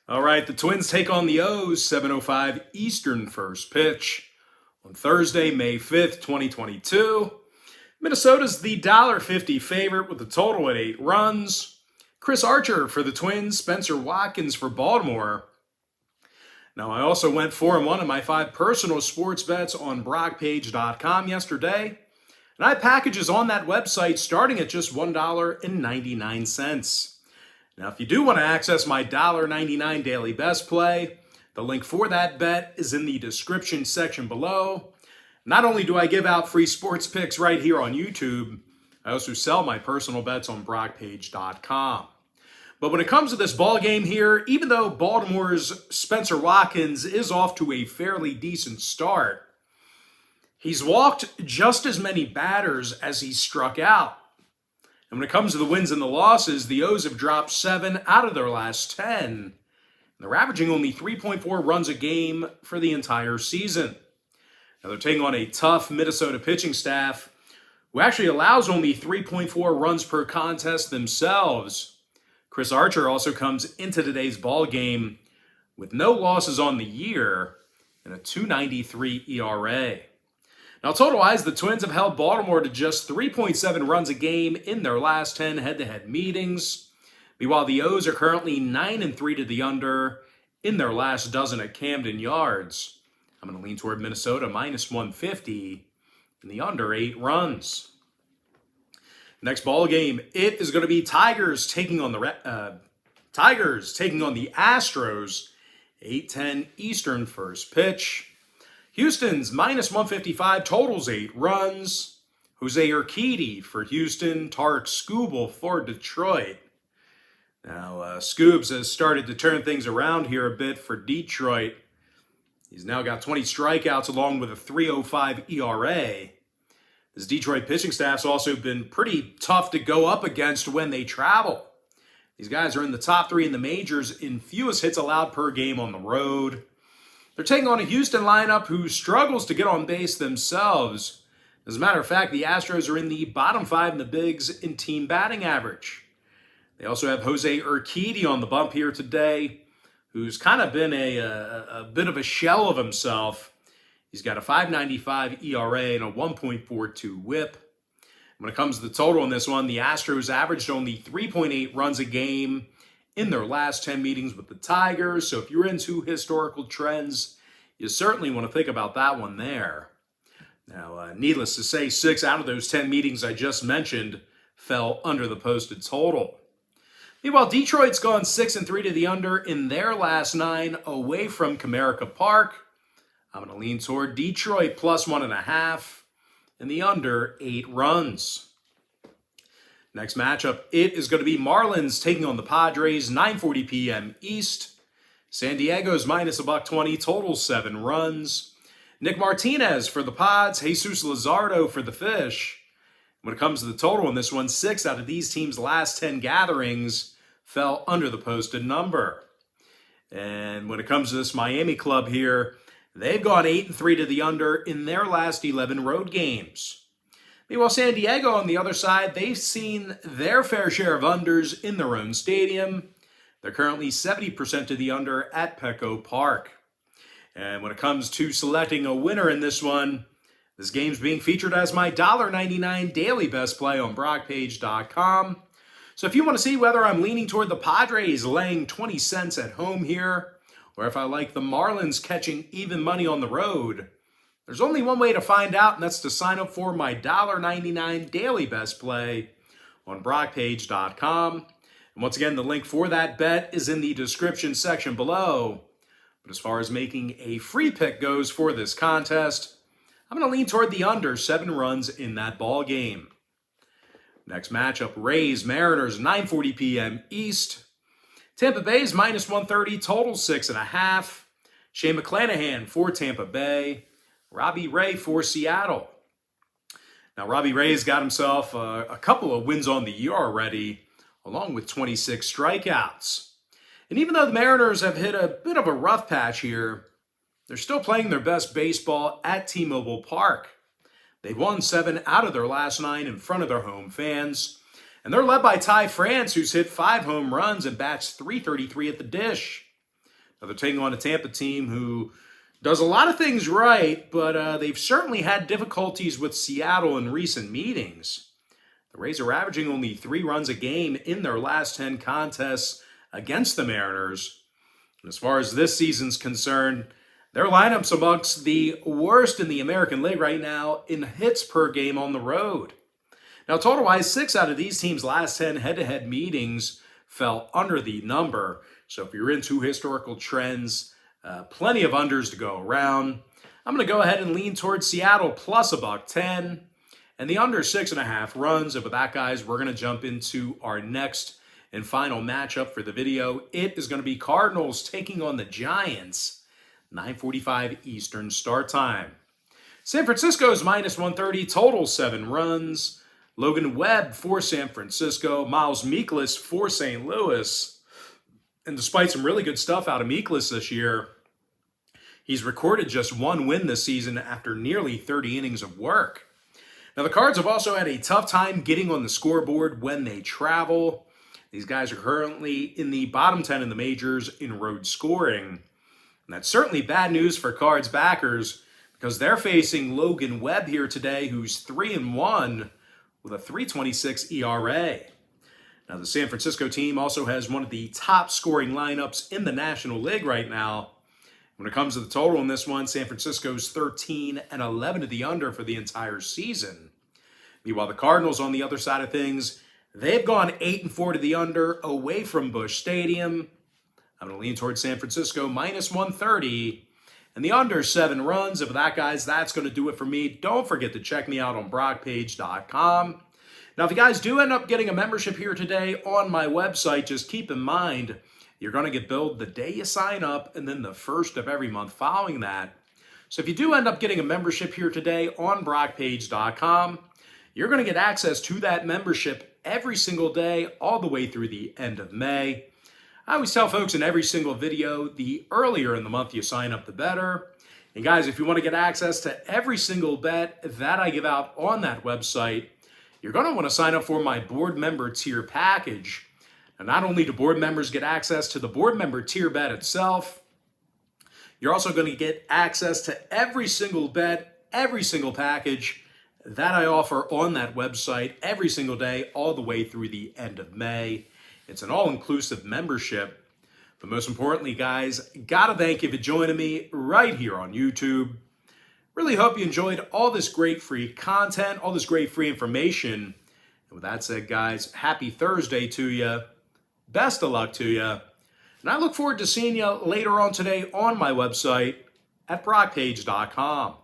All right, the Twins take on the O's, 7:05 Eastern first pitch on Thursday, May 5th, 2022. Minnesota's the $1.50 favorite with a total at 8 runs. Chris Archer for the Twins, Spencer Watkins for Baltimore. Now, I also went 4-1 in my 5 personal sports bets on Probables yesterday. And I have packages on that website starting at just $1.99. Now, if you do want to access my $1.99 daily best play, the link for that bet is in the description section below. Not only do I give out free sports picks right here on YouTube, I also sell my personal bets on Brockpage.com. But when it comes to this ball game here, even though Baltimore's Spencer Watkins is off to a fairly decent start, he's walked just as many batters as he struck out. And when it comes to the wins and the losses, the O's have dropped 7 out of their last 10. They're averaging only 3.4 runs a game for the entire season. Now they're taking on a tough Minnesota pitching staff who actually allows only 3.4 runs per contest themselves. Chris Archer also comes into today's ball game with no losses on the year and a 2.93 ERA. Now, total-wise, the Twins have held Baltimore to just 3.7 runs a game in their last 10 head-to-head meetings. Meanwhile, the O's are currently 9-3 to the under in their last dozen at Camden Yards. I'm going to lean toward Minnesota minus 150 and the under 8 runs. Next ball game, it is going to be Tigers taking on the Astros, 8:10 Eastern first pitch. Houston's minus 155, totals 8 runs. Jose Urquidy for Houston, Tarek Skubal for Detroit. Now, Scoobs has started to turn things around here a bit for Detroit. He's now got 20 strikeouts along with a 3.05 ERA. This Detroit pitching staff's also been pretty tough to go up against when they travel. These guys are in the top 3 in the majors in fewest hits allowed per game on the road. They're taking on a Houston lineup who struggles to get on base themselves. As a matter of fact, the Astros are in the bottom 5 in the bigs in team batting average. They also have Jose Urquidy on the bump here today, who's kind of been a bit of a shell of himself. He's got a 5.95 ERA and a 1.42 whip. When it comes to the total in this one, the Astros averaged only 3.8 runs a game in their last 10 meetings with the Tigers. So if you're into historical trends, you certainly want to think about that one there. Now, needless to say, 6 out of those 10 meetings I just mentioned fell under the posted total. Meanwhile, Detroit's gone 6-3 to the under in their last 9 away from Comerica Park. I'm going to lean toward Detroit plus 1.5 and the under 8 runs. Next matchup, it is going to be Marlins taking on the Padres, 9:40 p.m. East. San Diego's minus $1.20, total 7 runs. Nick Martinez for the Pods, Jesus Luzardo for the Fish. When it comes to the total in this one, 6 out of these teams' last 10 gatherings fell under the posted number. And when it comes to this Miami club here, they've gone 8-3 to the under in their last 11 road games. Meanwhile, San Diego, on the other side, they've seen their fair share of unders in their own stadium. They're currently 70% to the under at Petco Park. And when it comes to selecting a winner in this one, this game's being featured as my $1.99 daily best play on Brockpage.com. So if you want to see whether I'm leaning toward the Padres laying 20 cents at home here, or if I like the Marlins catching even money on the road, there's only one way to find out, and that's to sign up for my $1.99 daily best play on Brockpage.com. And once again, the link for that bet is in the description section below. But as far as making a free pick goes for this contest, I'm going to lean toward the under 7 runs in that ball game. Next matchup, Rays, Mariners, 9:40 p.m. East. Tampa Bay's minus 130, total 6.5. Shane McClanahan for Tampa Bay. Robbie Ray for Seattle. Now, Robbie Ray's got himself a couple of wins on the year already, along with 26 strikeouts. And even though the Mariners have hit a bit of a rough patch here, they're still playing their best baseball at T-Mobile Park. They've won 7 out of their last 9 in front of their home fans. And they're led by Ty France, who's hit 5 home runs and bats .333 at the dish. Now they're taking on a Tampa team who does a lot of things right, but they've certainly had difficulties with Seattle in recent meetings. The Rays are averaging only 3 runs a game in their last 10 contests against the Mariners. And as far as this season's concerned, their lineup's amongst the worst in the American League right now in hits per game on the road. Now, total-wise, 6 out of these teams' last 10 head-to-head meetings fell under the number. So if you're into historical trends, plenty of unders to go around. I'm going to go ahead and lean towards Seattle plus $1.10. And the under 6.5 runs. And with that, guys, we're going to jump into our next and final matchup for the video. It is going to be Cardinals taking on the Giants. 9:45 Eastern start time. San Francisco's minus 130, total 7 runs. Logan Webb for San Francisco. Miles Mikolas for St. Louis. And despite some really good stuff out of Mikolas this year, he's recorded just 1 win this season after nearly 30 innings of work. Now, the Cards have also had a tough time getting on the scoreboard when they travel. These guys are currently in the bottom 10 in the majors in road scoring. And that's certainly bad news for Cards backers because they're facing Logan Webb here today, who's 3-1 with a 3.26 ERA. Now, the San Francisco team also has one of the top scoring lineups in the National League right now. When it comes to the total in this one, San Francisco's 13-11 to the under for the entire season. Meanwhile, the Cardinals on the other side of things, they've gone 8-4 to the under away from Busch Stadium. I'm going to lean towards San Francisco minus 130. And the under 7 runs. And with that, guys, that's going to do it for me. Don't forget to check me out on Pt.2. Now, if you guys do end up getting a membership here today on my website, just keep in mind, you're going to get billed the day you sign up and then the first of every month following that. So if you do end up getting a membership here today on Pt.2, you're going to get access to that membership every single day all the way through the end of May. I always tell folks in every single video, the earlier in the month you sign up, the better. And guys, if you want to get access to every single bet that I give out on that website, you're going to want to sign up for my board member tier package. And not only do board members get access to the board member tier bet itself, you're also going to get access to every single bet, every single package that I offer on that website every single day, all the way through the end of May. It's an all-inclusive membership. But most importantly, guys, gotta thank you for joining me right here on YouTube. Really hope you enjoyed all this great free content, all this great free information. And with that said, guys, happy Thursday to you. Best of luck to you. And I look forward to seeing you later on today on my website at Brockpage.com.